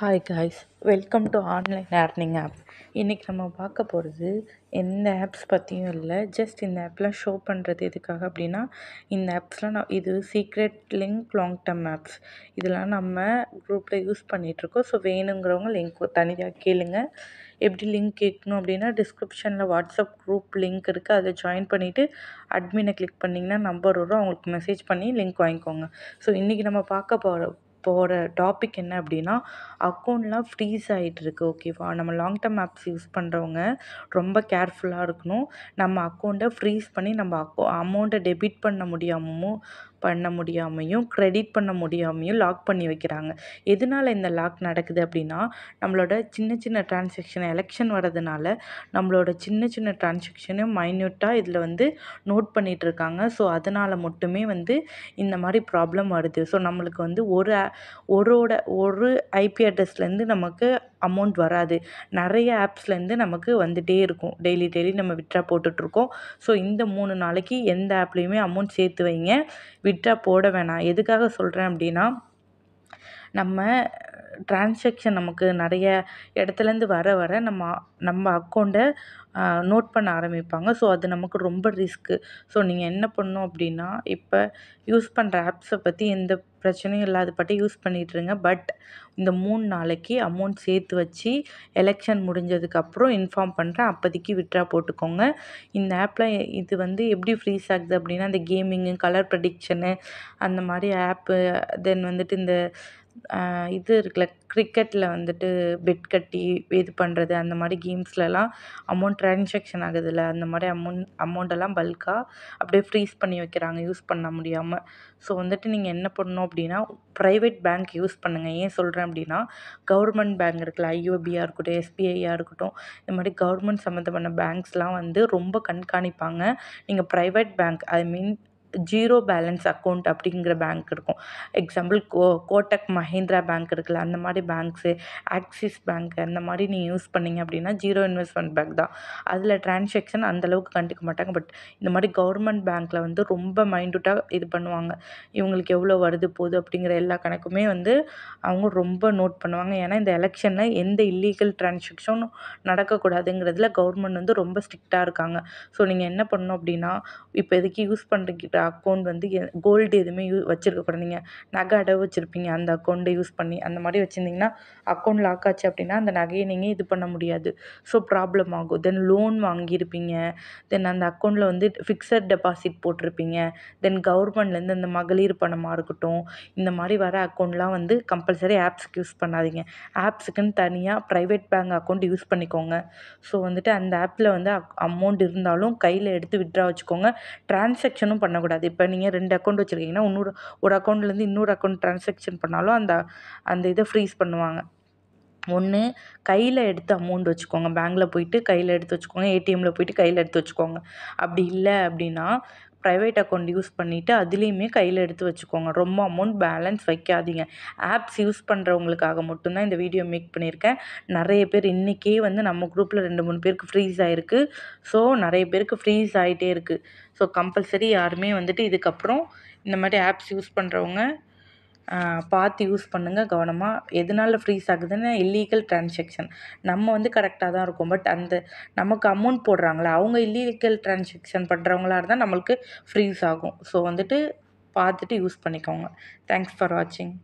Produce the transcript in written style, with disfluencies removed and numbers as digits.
Hi guys, welcome to online learning app. இன்றைக்கி நம்ம பார்க்க போகிறது எந்த ஆப்ஸ் பற்றியும் இல்லை. ஜஸ்ட் இந்த ஆப்லாம் ஷோ பண்ணுறது எதுக்காக அப்படின்னா, இந்த ஆப்ஸ்லாம் இது secret link long term apps. இதெல்லாம் நம்ம குரூப்பில் யூஸ் பண்ணிகிட்ருக்கோம். ஸோ வேணுங்கிறவங்க லிங்க் தனியாக கேளுங்க. எப்படி லிங்க் கேட்கணும் அப்படின்னா, டிஸ்கிரிப்ஷனில் வாட்ஸ்அப் குரூப் லிங்க் இருக்குது. அதில் ஜாயின் பண்ணிவிட்டு அட்மினை கிளிக் பண்ணிங்கன்னா நம்பர் வரும். அவங்களுக்கு மெசேஜ் பண்ணி லிங்க் வாங்கிக்கோங்க. ஸோ இன்றைக்கி நம்ம பார்க்க போகிற டாபிக் என்ன அப்படின்னா, அக்கௌண்ட்லாம் ஃப்ரீஸ் ஆகிட்டுருக்கு. ஓகேவா? நம்ம லாங் டேர்ம் ஆப்ஸ் யூஸ் பண்ணுறவங்க ரொம்ப கேர்ஃபுல்லாக இருக்கணும். நம்ம அக்கௌண்ட்டை ஃப்ரீஸ் பண்ணி நம்ம அமௌண்ட்டை டெபிட் பண்ண முடியாமையும் க்ரெடிட் பண்ண முடியாமையும் லாக் பண்ணி வைக்கிறாங்க. எதனால இந்த லாக் நடக்குது அப்படின்னா, நம்மளோட சின்ன சின்ன ட்ரான்சாக்ஷன் எலெக்ஷன் வரதுனால நம்மளோட சின்ன சின்ன ட்ரான்சாக்ஷனையும் மைன்யூட்டாக இதில் நோட் பண்ணிகிட்டு இருக்காங்க. ஸோ அதனால் மட்டுமே இந்த மாதிரி ப்ராப்ளம் வருது. ஸோ நம்மளுக்கு ஒரு ஐபி அட்ரஸ்லேருந்து நமக்கு அமௌண்ட் வராது. நிறைய ஆப்ஸ்லேருந்து நமக்கு வந்துகிட்டே இருக்கும். டெய்லி நம்ம வித்ட்ரா போட்டுட்ருக்கோம். ஸோ இந்த 3 நாளைக்கு எந்த ஆப்லேயுமே அமௌண்ட் சேர்த்து வைங்க. வித்ட்ரா போட வேணாம். எதுக்காக சொல்கிறேன் அப்படின்னா, நம்ம ட்ரான்சாக்ஷன் நமக்கு நிறைய இடத்துலேருந்து வர நம்ம அக்கௌண்ட்டை நோட் பண்ண ஆரம்பிப்பாங்க. ஸோ அது நமக்கு ரொம்ப ரிஸ்க்கு. ஸோ நீங்கள் என்ன பண்ணணும் அப்படின்னா, இப்போ யூஸ் பண்ணுற ஆப்ஸை பற்றி எந்த பிரச்சனையும் இல்லாத பற்றி யூஸ் பண்ணிகிட்ருங்க. பட் இந்த 3 நாளைக்கு அமௌண்ட் சேர்த்து வச்சு எலெக்ஷன் முடிஞ்சதுக்கப்புறம் இன்ஃபார்ம் பண்ணுறேன். அப்போதைக்கு வித்ட்ரா போட்டுக்கோங்க. இந்த ஆப்பில் இது எப்படி ஃப்ரீஸ் ஆகுது அப்படின்னா, இந்த கேமிங்கு, கலர் ப்ரெடிக்ஷனு அந்த மாதிரி ஆப்பு, தென் இந்த இது இருக்குல்ல, கிரிக்கெட்டில் பெட் கட்டி இது பண்ணுறது, அந்த மாதிரி கேம்ஸ்லலாம் அமௌண்ட் ட்ரான்சாக்ஷன் ஆகுதுல்ல, அந்த மாதிரி அமௌண்ட்டெல்லாம் பல்காக அப்படியே ஃப்ரீஸ் பண்ணி வைக்கிறாங்க யூஸ் பண்ண முடியாமல். ஸோ நீங்கள் என்ன பண்ணணும் அப்படின்னா, ப்ரைவேட் பேங்க் யூஸ் பண்ணுங்கள். ஏன் சொல்கிறேன் அப்படின்னா, கவர்மெண்ட் பேங்க் இருக்குல்ல, ஐஓபியாக இருக்கட்டும், எஸ்பிஐயாக இருக்கட்டும், இந்த மாதிரி கவர்மெண்ட் சம்மந்தமான பேங்க்ஸ்லாம் ரொம்ப கண்காணிப்பாங்க. நீங்கள் ப்ரைவேட் பேங்க், ஐ மீன் ஜீரோ பேலன்ஸ் அக்கௌண்ட் அப்படிங்கிற பேங்க் இருக்கும். எக்ஸாம்பிள் கோட்டக் மஹிந்திரா பேங்க் இருக்குல்ல, அந்த மாதிரி பேங்க்ஸு, ஆக்சிஸ் பேங்க் அந்த மாதிரி நீங்கள் யூஸ் பண்ணிங்க அப்படின்னா ஜீரோ இன்வெஸ்ட்மெண்ட் பேங்க் தான். அதில் ட்ரான்சாக்ஷன் அந்தளவுக்கு கண்டுக்க மாட்டாங்க. பட் இந்த மாதிரி கவர்மெண்ட் பேங்க்கில் ரொம்ப மைன்யூட்டாக இது பண்ணுவாங்க. இவங்களுக்கு எவ்வளோ வருது போகுது அப்படிங்கிற எல்லா கணக்குமே அவங்க ரொம்ப நோட் பண்ணுவாங்க. ஏன்னா இந்த எலெக்ஷனில் எந்த இல்லீகல் ட்ரான்சாக்ஷனும் நடக்கக்கூடாதுங்கிறதுல கவர்மெண்ட் ரொம்ப ஸ்ட்ரிக்டாக இருக்காங்க. ஸோ நீங்கள் என்ன பண்ணணும் அப்படின்னா, இப்போதைக்கு யூஸ் பண்ணுற அக்கௌண்ட் கோல்டு எதுவுமே வச்சுருக்கக்கூடாது. நீங்கள் நகை அடவு வச்சுருப்பீங்க, அந்த அக்கௌண்ட்டை யூஸ் பண்ணி அந்த மாதிரி வச்சுருந்தீங்கன்னா, அக்கௌண்ட் லாக் ஆச்சு அப்படின்னா அந்த நகையை நீங்கள் இது பண்ண முடியாது. ஸோ ப்ராப்ளம் ஆகும். தென் லோன் வாங்கியிருப்பீங்க, தென் அந்த அக்கௌண்ட்டில் ஃபிக்ஸட் டெபாசிட் போட்டிருப்பீங்க, தென் கவர்மெண்ட்லேருந்து அந்த மகளிர் பணமாக இருக்கட்டும், இந்த மாதிரி வர அக்கௌண்ட்லாம் கம்பல்சரி ஆப்ஸுக்கு யூஸ் பண்ணாதீங்க. ஆப்ஸுக்குன்னு தனியாக ப்ரைவேட் பேங்க் அக்கௌண்ட் யூஸ் பண்ணிக்கோங்க. ஸோ அந்த ஆப்பில் அமௌண்ட் இருந்தாலும் கையில் எடுத்து வித்ட்ரா வச்சுக்கோங்க. ட்ரான்சாக்ஷனும் பண்ணக்கூடாது. இப்போ நீங்கள் 2 அக்கௌண்ட் வச்சுருக்கீங்கன்னா, ஒரு அக்கௌண்ட்லேருந்து இன்னொரு அக்கௌண்ட் ட்ரான்சாக்ஷன் பண்ணாலும் அந்த இதை ஃப்ரீஸ் பண்ணுவாங்க. ஒன்று கையில் எடுத்து அமௌண்ட் வச்சுக்கோங்க. பேங்க்கில் போயிட்டு கையில் எடுத்து வச்சுக்கோங்க. ஏடிஎம்மில் போயிட்டு கையில் எடுத்து வச்சுக்கோங்க. அப்படி இல்லை அப்படின்னா, ப்ரைவேட் அக்கௌண்ட் யூஸ் பண்ணிவிட்டு அதுலேயுமே கையில் எடுத்து வச்சுக்கோங்க. ரொம்ப அமௌண்ட் பேலன்ஸ் வைக்காதீங்க. ஆப்ஸ் யூஸ் பண்ணுறவங்களுக்காக மட்டும்தான் இந்த வீடியோ மேக் பண்ணியிருக்கேன். நிறைய பேர் இன்றைக்கே நம்ம குரூப்பில் 2, 3 பேருக்கு ஃப்ரீஸ் ஆகிருக்கு. ஸோ நிறைய பேருக்கு ஃப்ரீஸ் ஆகிட்டே இருக்குது. ஸோ கம்பல்சரி யாருமே இதுக்கப்புறம் இந்த மாதிரி ஆப்ஸ் யூஸ் பண்ணுறவங்க பார்த்து யூஸ் பண்ணுங்கள் கவனமாக. எதனால் ஃப்ரீஸ் ஆகுதுன்னு, இல்லீகல் ட்ரான்சாக்ஷன். நம்ம கரெக்டாக தான் இருக்கும். பட் நமக்கு அமௌண்ட் போடுறாங்களே, அவங்க இல்லீகல் ட்ரான்சாக்ஷன் பண்ணுறவங்களா இருந்தால் நம்மளுக்கு ஃப்ரீஸ் ஆகும். ஸோ பார்த்துட்டு யூஸ் பண்ணிக்கோங்க. தேங்க்ஸ் ஃபார் வாட்சிங்.